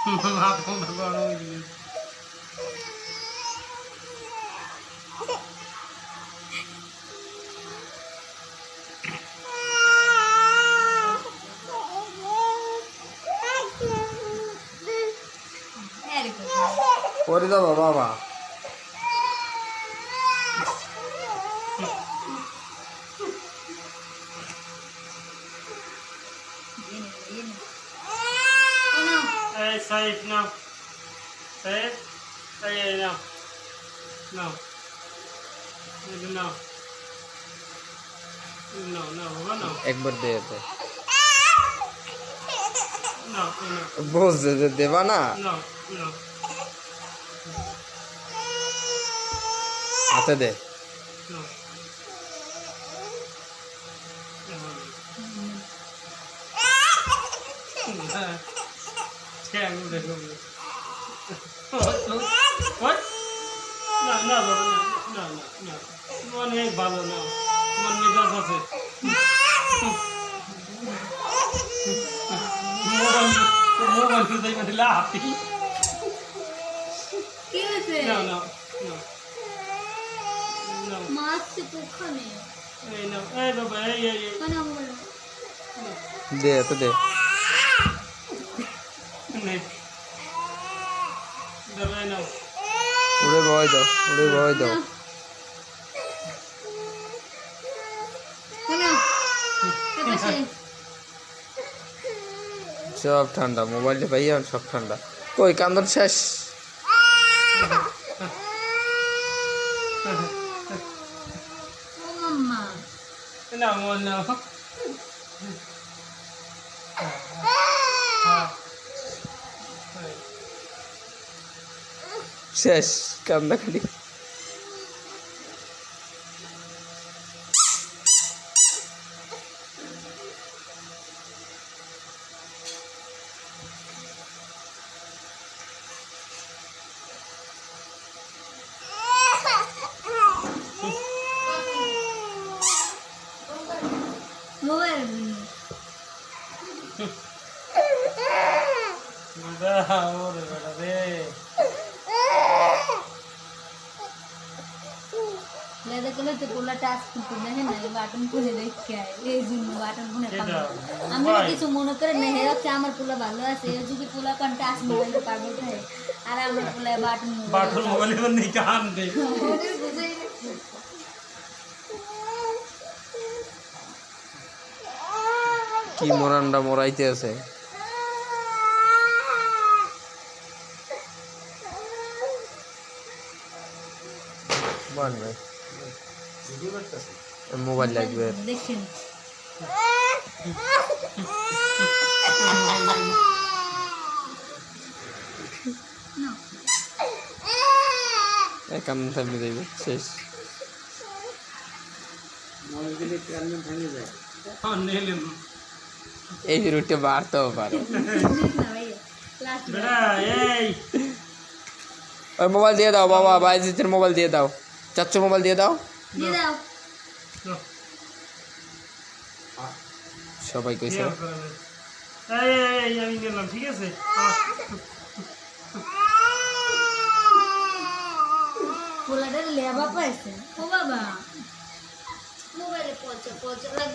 মাথা গরম হয়ে গেছে। পরে যাবো বাবা। Hey, safe now. Safe. Hey, now. No. No. No, no, no. একবার দে এতে। No, no. বলছে যে দেবা না। No, no. হাতে দে। No. What? No, no, no, no, no. One way ভালো না। One মেজাজ আছে। মোবাইল তুই মানে লাফি। কি হয়েছে? No, no, no. No. মারছে কোখানে? এই না, এই বাবা, এই। কেন বলো? দে এতে দে। নেই। দাঁড়াই নাও। উড়ে ভয় দাও, উড়ে ভয় দাও। কেন? এপাশে। সব ঠান্ডা, মোবাইলটা পাইয়া সব ঠান্ডা। কই কান্দন শেষ? ও মাম্মা। না, না। শেষ কান্দা খালি। মোবাইল ওরে বেটা রে। লেদা কলে তো পোলা টাচ করতে না হ্যাঁ না বাটন ফোনে দেখে এই জন্য বাটন ফোনে আমি কিছু মনে করে না হে হচ্ছে আমার পোলা ভালো আছে এই যদি পোলা কান টাচ মোবাইলে পাগল থাকে আর আমার পোলা বাটন মোবাইলে বন্ধ কান দে। কি মোরান্ডা মোরাইতে আছে। মোবাইল লাগবে। দেখছেন কান্না থামে যাইবে শেষ। এই রুটে বাড়তেও পারে। ওই মোবাইল দিয়ে দাও বাবা, বাইজিতের মোবাইল দিয়ে দাও, চাচ্চু মোবাইল দিয়ে দাও। সবাই কইছে আমি গেলাম, ঠিক আছে। পোলাটা লেবা পাইছে ও বাবা মোবাইলে পচা পচা লাগবে।